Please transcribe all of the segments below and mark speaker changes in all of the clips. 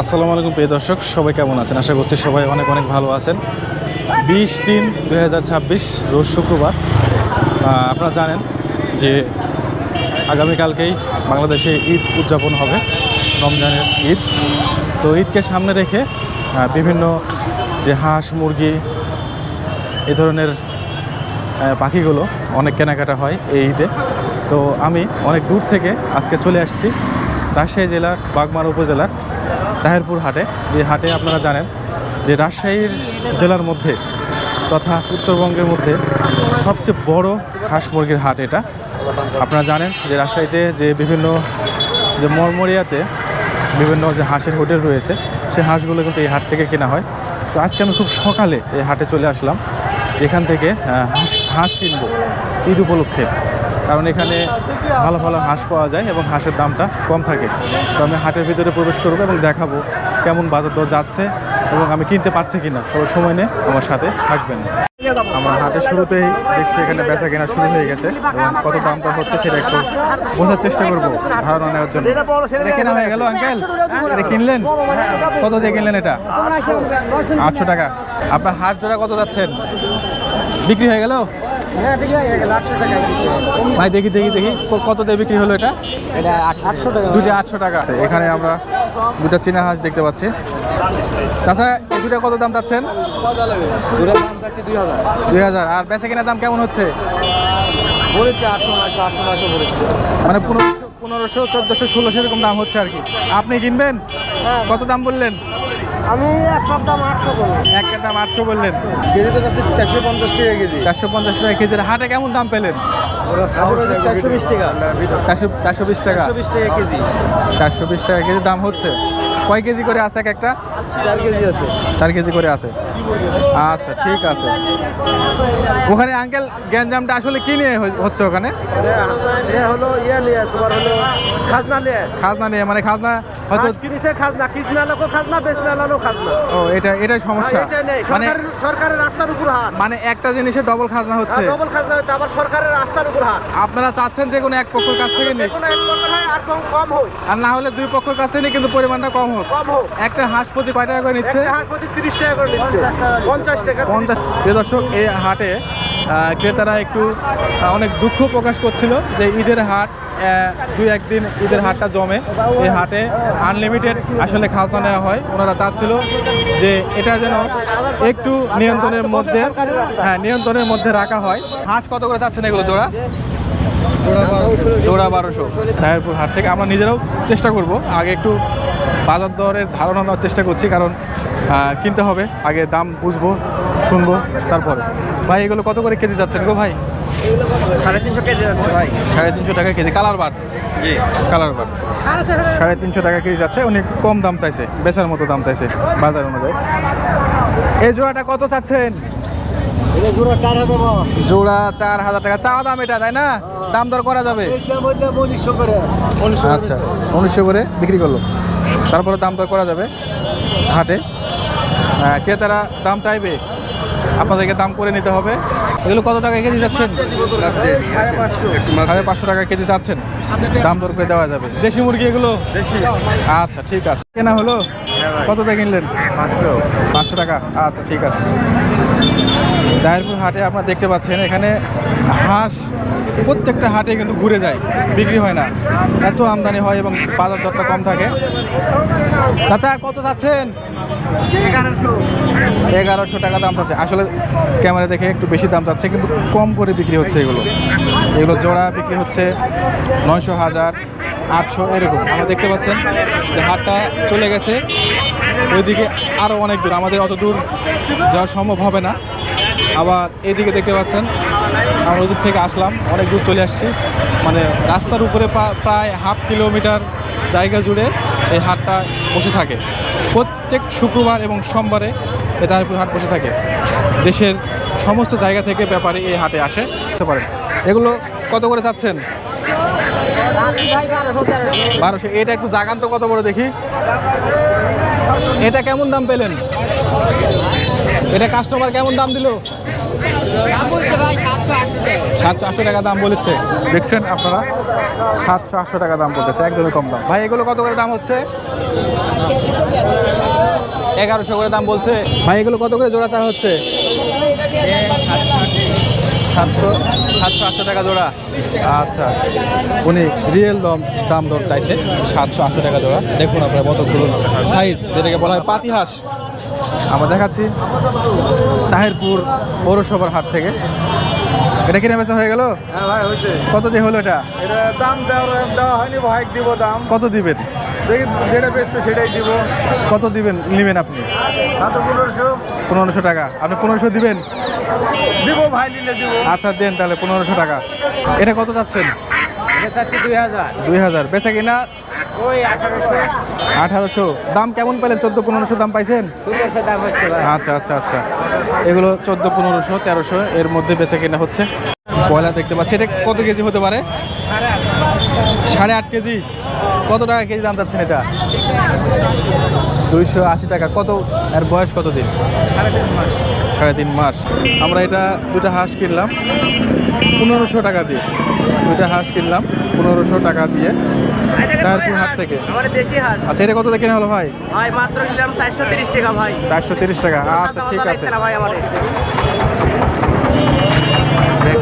Speaker 1: আসসালামু আলাইকুম প্রিয় দর্শক, সবাই কেমন আছেন? আশা করছি সবাই অনেক অনেক ভালো আছেন। 20/3/2026 রোজ শুক্রবার। আপনারা জানেন যে আগামীকালকেই বাংলাদেশে ঈদ উদযাপন হবে, রমজানের ঈদ। তো ঈদকে সামনে রেখে বিভিন্ন যে হাঁস মুরগি এই ধরনের পাখিগুলো অনেক কেনাকাটা হয় এই ঈদে। তো আমি অনেক দূর থেকে আজকে চলে আসছি রাজশাহী জেলার বাগমারা উপজেলার তাহেরপুর হাটে। যে হাটে আপনারা জানেন যে রাজশাহীর জেলার মধ্যে তথা উত্তরবঙ্গের মধ্যে সবচেয়ে বড় হাঁস মুরগির হাট এটা। আপনারা জানেন যে রাজশাহীতে যে বিভিন্ন যে মরমরিয়াতে বিভিন্ন যে হাঁসের হোটেল রয়েছে, সেই হাঁসগুলো কিন্তু এই হাট থেকে কেনা হয়। তো আজকে আমি খুব সকালে এই হাটে চলে আসলাম, যেখান থেকে হাঁস কিনবো ঈদ উপলক্ষে, কারণ এখানে ভালো ভালো হাঁস পাওয়া যায় এবং হাঁসের দামটা কম থাকে। তো আমি হাটের ভিতরে প্রবেশ করবো এবং দেখাবো কেমন বাজার দর যাচ্ছে এবং আমি কিনতে পারছি কিনা। সবাই সময় নিয়ে আমার সাথে থাকবেন। আমরা হাটের শুরুতেই দেখছি এখানে বেচা কেনা শুরু হয়ে গেছে এবং কত দাম দর হচ্ছে সেটা একটু বোঝার চেষ্টা করবো, ধারণা নেওয়ার জন্য। এটা কেনা হয়ে গেল আঙ্কেল? এটা কিনলেন? কত দিয়ে কিনলেন এটা? 800 টাকা। আপনার হাট জোড়া কত যাচ্ছেন? বিক্রি হয়ে গেল? ভাই দেখি কত দিয়ে বিক্রি হলো এটা?
Speaker 2: 800 টাকা।
Speaker 1: দুইটা 800 টাকা। এখানে আমরা দুটা চীনা হাঁস দেখতে পাচ্ছি। চাচা, এই দুটা কত দাম চাচ্ছেন? 2000। আর বেচা কেনার দাম কেমন হচ্ছে?
Speaker 2: বলেছে 800 বলেছে।
Speaker 1: মানে 1500, 1400, 1600 এরকম দাম হচ্ছে আর কি। আপনি কিনবেন? কত দাম বললেন?
Speaker 2: আমি একটার দাম 800 বললাম।
Speaker 1: একটার দাম 800 বললেন।
Speaker 2: কেজি তো যাচ্ছে 450 টাকা কেজি।
Speaker 1: 450 টাকা কেজির। হাটে কেমন দাম পেলেন?
Speaker 2: 420 টাকা।
Speaker 1: 420 টাকা।
Speaker 2: 420 টাকা কেজি।
Speaker 1: 420 টাকা কেজি দাম হচ্ছে। কয় কেজি করে আছে এক একটা?
Speaker 2: 4 কেজি আছে।
Speaker 1: 4 কেজি করে আছে। আচ্ছা, ঠিক আছে। ওখানে আঙ্কেল গ্যাঞ্জামটা আসলে কি নিয়ে হচ্ছে ওখানে?
Speaker 2: হলো নিয়ে তোমার হলো খাজনা নিয়ে।
Speaker 1: খাজনা নিয়ে, মানে খাজনা হয়তো
Speaker 2: কিনেছে খাজনা, কিনা লোকও খাজনা, বেচনা লোকও খাজনা।
Speaker 1: ও, এটাই সমস্যা। মানে
Speaker 2: সরকারের রাস্তার উপর হাট।
Speaker 1: মানে একটা জিনিসের ডবল খাজনা হচ্ছে।
Speaker 2: ডবল খাজনা হচ্ছে, আবার সরকারের রাস্তার উপর হাট।
Speaker 1: আপনারা চাচ্ছেন যে কোনো এক পক্ষের কাছ থেকে নিন,
Speaker 2: কোনো এক পক্ষ হয় আর কম হয়,
Speaker 1: আর না হলে দুই পক্ষের কাছ থেকে নিন, কিন্তু পরিমাণটা কম হোক। একটা হাঁস প্রতি কয় টাকা করে নিচ্ছে?
Speaker 2: হাঁস প্রতি 30 টাকা করে নিচ্ছে। 50 টাকা।
Speaker 1: 50। প্রিয় দর্শক, এই হাটে ক্রেতারা একটু অনেক দুঃখ প্রকাশ করছিল যে ঈদের হাট, 2-1 দিন ঈদের হাটটা জমে। এই হাটে আনলিমিটেড আসলে খাজনা নেওয়া হয়। ওনারা চাচ্ছিল যে এটা যেন একটু নিয়ন্ত্রণের মধ্যে রাখা হয়। হাঁস কত করে চাচ্ছেন এগুলো জোড়া? জোড়া 1200। তাহেরপুর হাট থেকে আমরা নিজেরাও চেষ্টা করব, আগে একটু বাজার দরের ধারণা নেওয়ার চেষ্টা করছি, কারণ কিনতে হবে, আগে দাম বুঝবো, শুনবো, তারপরে। ভাই, এগুলো কত করে কেজি যাচ্ছেন গো ভাই?
Speaker 2: 350 কেজি যাচ্ছে ভাই।
Speaker 1: 350 টাকা কেজি। কালার বার? জি, কালার বার। 350 টাকা কেজি যাচ্ছে। অনেক কম দাম চাইছে, বেচার মতো দাম চাইছে বাজার অনুযায়ী। এই জোড়াটা কত চাচ্ছেন?
Speaker 2: জোড়া 4000 টাকা।
Speaker 1: জোড়া 4000 টাকা চাওয়া দাম এটা, তাই না? দাম দর করা যাবে?
Speaker 2: 1900 করে।
Speaker 1: আচ্ছা, 1900 করে বিক্রি করলো। তারপরে দাম দর করা যাবে হাটে। ক্রেতারা দাম চাইবে, আপনাদেরকে দাম করে নিতে হবে। এগুলো কত টাকা কেজি যাচ্ছেন? 550 টাকা কেজি চাচ্ছেন, দাম দর করে দেওয়া যাবে। দেশি মুরগি এগুলো? দেশি। আচ্ছা, ঠিক আছে। কেনা হলো? কত দিয়ে কিনলেন? 500 টাকা। আচ্ছা, ঠিক আছে। তাহেরপুর হাটে আপনারা দেখতে পাচ্ছেন এখানে হাঁস প্রত্যেকটা হাটে কিন্তু ঘুরে যায়, বিক্রি হয় না, এত আমদানি হয় এবং বাজার দরটা কম থাকে। চাচা, কত চাচ্ছেন? 1100 টাকা দাম চাচ্ছে। আসলে ক্যামেরা দেখে একটু বেশি দাম চাচ্ছে, কিন্তু কম করে বিক্রি হচ্ছে। এগুলো জোড়া বিক্রি হচ্ছে 900, 1000, 800 এরকম। আমরা দেখতে পাচ্ছেন যে হাটটা চলে গেছে ওইদিকে আরও অনেক দূর, আমাদের অত দূর যাওয়া সম্ভব হবে না। আবার এইদিকে দেখতে পাচ্ছেন আমরা ওদিক থেকে আসলাম, অনেক দূর চলে আসছি। মানে রাস্তার উপরে প্রায় হাফ কিলোমিটার জায়গা জুড়ে এই হাটটা বসে থাকে। প্রত্যেক শুক্রবার এবং সোমবারে এই তাহেরপুর হাট বসে থাকে। দেশের সমস্ত জায়গা থেকে ব্যাপারী এই হাটে আসে, বুঝতে পারেন। এগুলো কত করে চাচ্ছেন? 1200। এটা একটু জাগান তো কত বড় দেখি। এটা কেমন দাম পেলেন? এটা কাস্টমার কেমন দাম দিল? 700-800 টাকা দাম বলেছে। দেখছেন আপনারা, 700-800 টাকা দাম বলতেছে, একদমই কম দাম। ভাই, এগুলো কত করে দাম হচ্ছে? 1100 করে দাম বলছে ভাই। এগুলো কত করে জোড়া চাওয়া হচ্ছে? 700-800 টাকা জোড়া। আচ্ছা, উনি রিয়েল দাম দর চাইছে 700-800 টাকা জোড়া। দেখুন আপনার কতগুলো সাইজ, যেটাকে বলা হয় পাতি হাঁস। আমরা দেখাচ্ছি তাহিরপুর পৌরসভার হাট থেকে। এটা কিনে বেচা হয়ে গেল?
Speaker 2: হ্যাঁ ভাই হয়েছে।
Speaker 1: কত দিয়ে হলো এটা?
Speaker 2: এটা দাম দেওয়া হয়নি ভাই, দিব দাম।
Speaker 1: কত দিবেন?
Speaker 2: দেখি যেটা বেচবে সেটাই দিব।
Speaker 1: কত দিবেন নেবেন আপনি?
Speaker 2: 1500
Speaker 1: টাকা। আপনি 1500 দিবেন?
Speaker 2: দিব ভাই, নিলে দিব।
Speaker 1: আচ্ছা দেন তাহলে 1500 টাকা। এটা কত যাচ্ছেন?
Speaker 2: এটা চাচ্ছি 2000।
Speaker 1: 2000 বেচা কিনা?
Speaker 2: ওই 1800।
Speaker 1: 1800। দাম কেমন পেলেন? 1400-1500 দাম পাইছেন?
Speaker 2: 1600 দাম হচ্ছে ভাই।
Speaker 1: আচ্ছা আচ্ছা আচ্ছা, এগুলো 1400-1500-1300 এর মধ্যে বেচা কেনা হচ্ছে। কয়লা দেখতে পাচ্ছি। এটা কত কেজি হতে পারে? 8.5 কেজি। কত টাকা কেজি দাম যাচ্ছেন এটা? 280 টাকা। কত এর বয়স কত দিন? 3.5 মাস। আমরা এটা দুটা হাঁস কিনলাম 1500 টাকা দিয়ে। দুইটা হাঁস কিনলাম 1500 টাকা দিয়ে তাহিরপুর হাট থেকে।
Speaker 2: আমার দেশি হাঁস
Speaker 1: আচ্ছা, এটা কত দিয়ে কেনা হলো ভাই?
Speaker 2: ভাই মাত্র নিলাম 430 টাকা ভাই।
Speaker 1: 430 টাকা। আচ্ছা ঠিক আছে।
Speaker 2: ভাই আমারে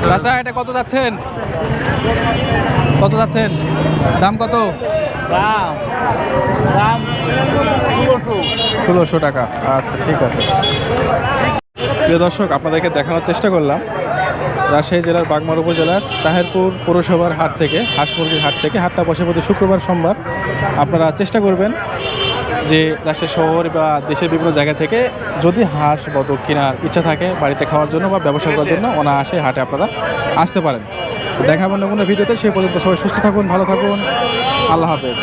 Speaker 1: চাচা এটা কত যাচ্ছেন? কত যাচ্ছেন? দাম কত?
Speaker 2: দাম
Speaker 1: 1600 টাকা। আচ্ছা ঠিক আছে। প্রিয় দর্শক, আপনাদেরকে দেখানোর চেষ্টা করলাম রাজশাহী জেলার বাগমারা উপজেলার তাহিরপুর পৌরসভার হাট থেকে, হাঁস মুরগির হাট থেকে। হাটটা বসে প্রতি শুক্রবার সোমবার। আপনারা চেষ্টা করবেন যে রাজশাহী শহর বা দেশের বিভিন্ন জায়গা থেকে যদি হাঁস বতক কেনার ইচ্ছা থাকে বাড়িতে খাওয়ার জন্য বা ব্যবসা করার জন্য, অনায়াসে হাটে আপনারা আসতে পারেন। দেখাবেন অন্য কোনো ভিডিওতে। সেই পর্যন্ত সবাই সুস্থ থাকুন, ভালো থাকুন। আল্লাহ হাফেজ।